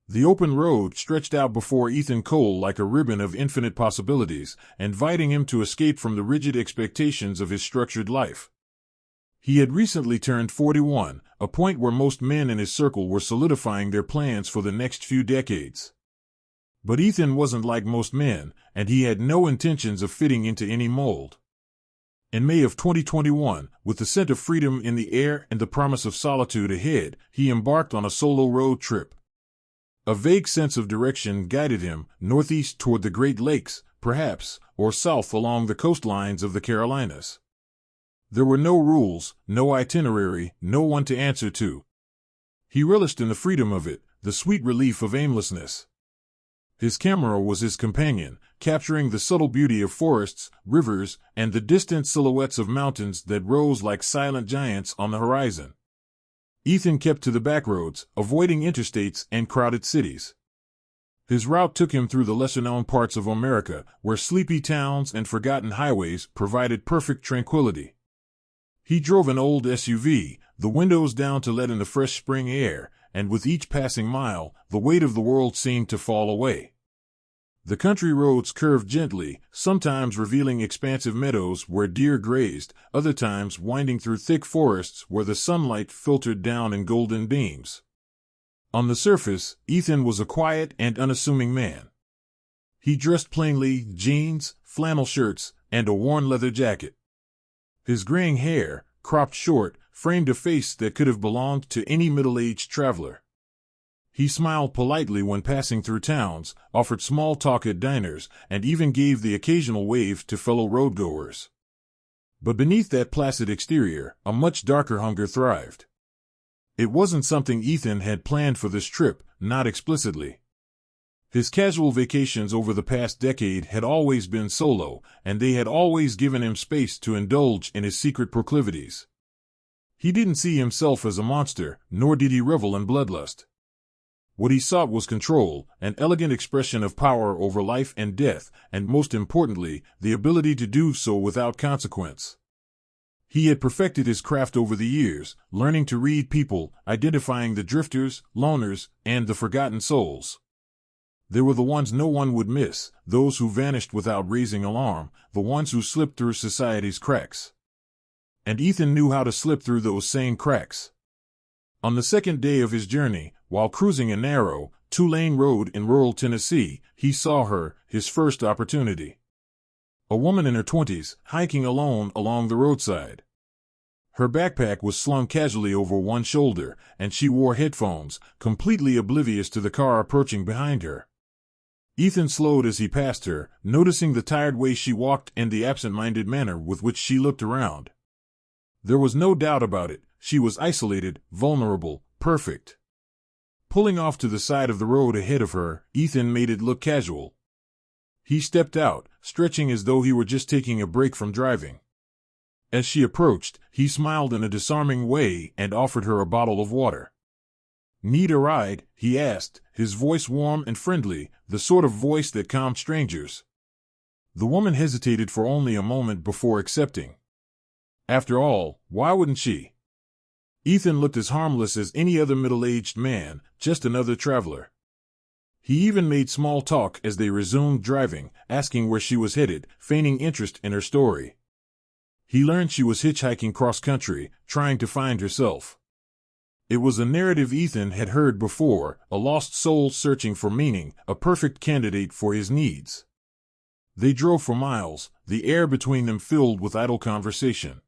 The open road stretched out before Ethan Cole like a ribbon of infinite possibilities, inviting him to escape from the rigid expectations of his structured life. He had recently turned 41, a point where most men in his circle were solidifying their plans for the next few decades. But Ethan wasn't like most men, and he had no intentions of fitting into any mold. In May of 2021, with the scent of freedom in the air and the promise of solitude ahead, he embarked on a solo road trip. A vague sense of direction guided him, northeast toward the Great Lakes, perhaps, or south along the coastlines of the Carolinas. There were no rules, no itinerary, no one to answer to. He relished in the freedom of it, the sweet relief of aimlessness. His camera was his companion, capturing the subtle beauty of forests, rivers, and the distant silhouettes of mountains that rose like silent giants on the horizon. Ethan kept to the backroads, avoiding interstates and crowded cities. His route took him through the lesser-known parts of America, where sleepy towns and forgotten highways provided perfect tranquility. He drove an old SUV, the windows down to let in the fresh spring air, and with each passing mile, the weight of the world seemed to fall away. The country roads curved gently, sometimes revealing expansive meadows where deer grazed, other times winding through thick forests where the sunlight filtered down in golden beams. On the surface, Ethan was a quiet and unassuming man. He dressed plainly, jeans, flannel shirts, and a worn leather jacket. His graying hair, cropped short, framed a face that could have belonged to any middle-aged traveler. He smiled politely when passing through towns, offered small talk at diners, and even gave the occasional wave to fellow roadgoers. But beneath that placid exterior, a much darker hunger thrived. It wasn't something Ethan had planned for this trip, not explicitly. His casual vacations over the past decade had always been solo, and they had always given him space to indulge in his secret proclivities. He didn't see himself as a monster, nor did he revel in bloodlust. What he sought was control, an elegant expression of power over life and death, and most importantly, the ability to do so without consequence. He had perfected his craft over the years, learning to read people, identifying the drifters, loners, and the forgotten souls. There were the ones no one would miss, those who vanished without raising alarm, the ones who slipped through society's cracks. And Ethan knew how to slip through those same cracks. On the second day of his journey, while cruising a narrow, two-lane road in rural Tennessee, he saw her, his first opportunity. A woman in her 20s, hiking alone along the roadside. Her backpack was slung casually over one shoulder, and she wore headphones, completely oblivious to the car approaching behind her. Ethan slowed as he passed her, noticing the tired way she walked and the absent-minded manner with which she looked around. There was no doubt about it, she was isolated, vulnerable, perfect. Pulling off to the side of the road ahead of her, Ethan made it look casual. He stepped out, stretching as though he were just taking a break from driving. As she approached, he smiled in a disarming way and offered her a bottle of water. "Need a ride?" he asked, his voice warm and friendly, the sort of voice that calmed strangers. The woman hesitated for only a moment before accepting. After all, why wouldn't she? Ethan looked as harmless as any other middle-aged man, just another traveler. He even made small talk as they resumed driving, asking where she was headed, feigning interest in her story. He learned she was hitchhiking cross-country, trying to find herself. It was a narrative Ethan had heard before, a lost soul searching for meaning, a perfect candidate for his needs. They drove for miles, the air between them filled with idle conversation.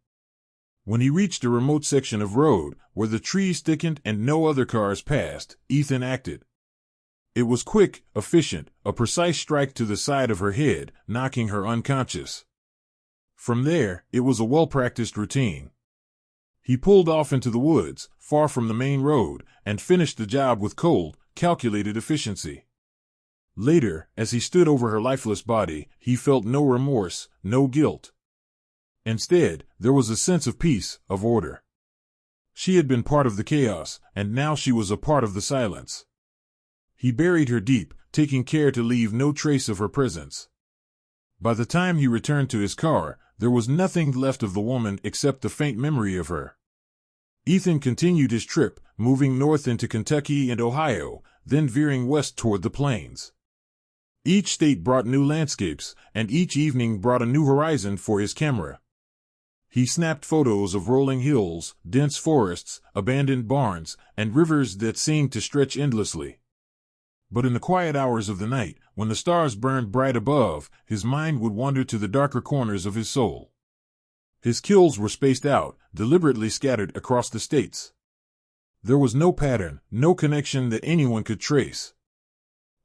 When he reached a remote section of road, where the trees thickened and no other cars passed, Ethan acted. It was quick, efficient, a precise strike to the side of her head, knocking her unconscious. From there, it was a well-practiced routine. He pulled off into the woods, far from the main road, and finished the job with cold, calculated efficiency. Later, as he stood over her lifeless body, he felt no remorse, no guilt. Instead, there was a sense of peace, of order. She had been part of the chaos, and now she was a part of the silence. He buried her deep, taking care to leave no trace of her presence. By the time he returned to his car, there was nothing left of the woman except the faint memory of her. Ethan continued his trip, moving north into Kentucky and Ohio, then veering west toward the plains. Each state brought new landscapes, and each evening brought a new horizon for his camera. He snapped photos of rolling hills, dense forests, abandoned barns, and rivers that seemed to stretch endlessly. But in the quiet hours of the night, when the stars burned bright above, his mind would wander to the darker corners of his soul. His kills were spaced out, deliberately scattered across the states. There was no pattern, no connection that anyone could trace.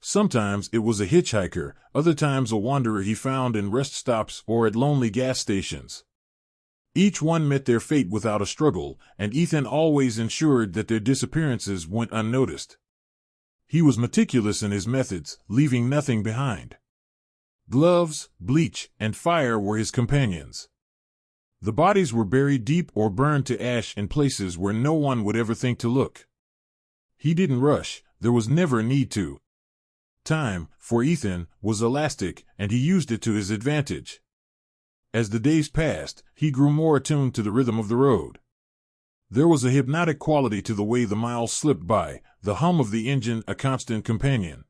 Sometimes it was a hitchhiker, other times a wanderer he found in rest stops or at lonely gas stations. Each one met their fate without a struggle, and Ethan always ensured that their disappearances went unnoticed. He was meticulous in his methods, leaving nothing behind. Gloves, bleach, and fire were his companions. The bodies were buried deep or burned to ash in places where no one would ever think to look. He didn't rush, there was never a need to. Time, for Ethan, was elastic, and he used it to his advantage. As the days passed, he grew more attuned to the rhythm of the road. There was a hypnotic quality to the way the miles slipped by, the hum of the engine a constant companion.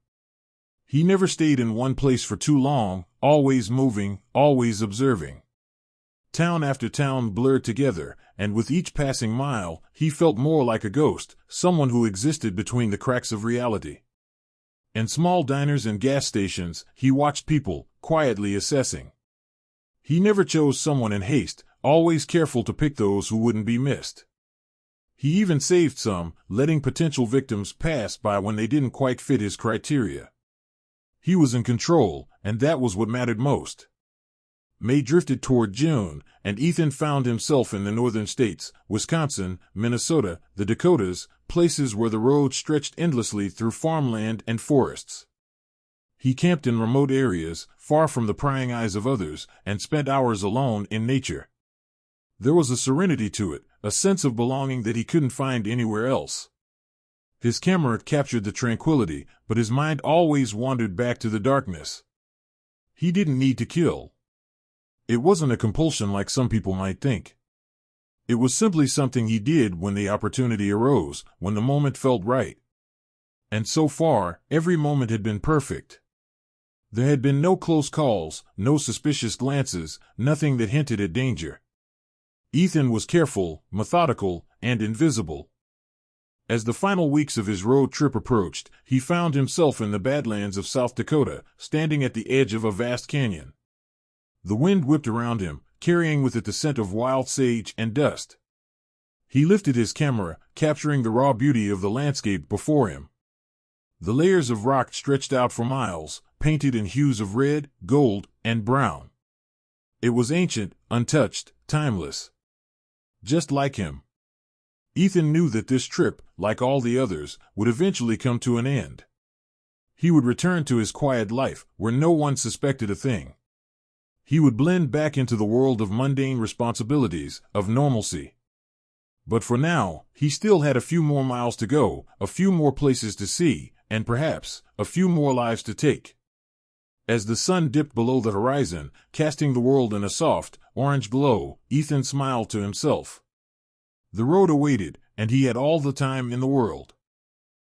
He never stayed in one place for too long, always moving, always observing. Town after town blurred together, and with each passing mile, he felt more like a ghost, someone who existed between the cracks of reality. In small diners and gas stations, he watched people, quietly assessing. He never chose someone in haste, always careful to pick those who wouldn't be missed. He even saved some, letting potential victims pass by when they didn't quite fit his criteria. He was in control, and that was what mattered most. May drifted toward June, and Ethan found himself in the northern states, Wisconsin, Minnesota, the Dakotas, places where the road stretched endlessly through farmland and forests. He camped in remote areas, far from the prying eyes of others, and spent hours alone in nature. There was a serenity to it, a sense of belonging that he couldn't find anywhere else. His camera captured the tranquility, but his mind always wandered back to the darkness. He didn't need to kill. It wasn't a compulsion like some people might think. It was simply something he did when the opportunity arose, when the moment felt right. And so far, every moment had been perfect. There had been no close calls, no suspicious glances, nothing that hinted at danger. Ethan was careful, methodical, and invisible. As the final weeks of his road trip approached, he found himself in the Badlands of South Dakota, standing at the edge of a vast canyon. The wind whipped around him, carrying with it the scent of wild sage and dust. He lifted his camera, capturing the raw beauty of the landscape before him. The layers of rock stretched out for miles, painted in hues of red, gold, and brown. It was ancient, untouched, timeless. Just like him. Ethan knew that this trip, like all the others, would eventually come to an end. He would return to his quiet life, where no one suspected a thing. He would blend back into the world of mundane responsibilities, of normalcy. But for now, he still had a few more miles to go, a few more places to see, and perhaps, a few more lives to take. As the sun dipped below the horizon, casting the world in a soft, orange glow, Ethan smiled to himself. The road awaited, and he had all the time in the world.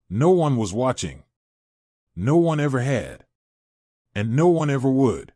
No one was watching. No one ever had. And no one ever would.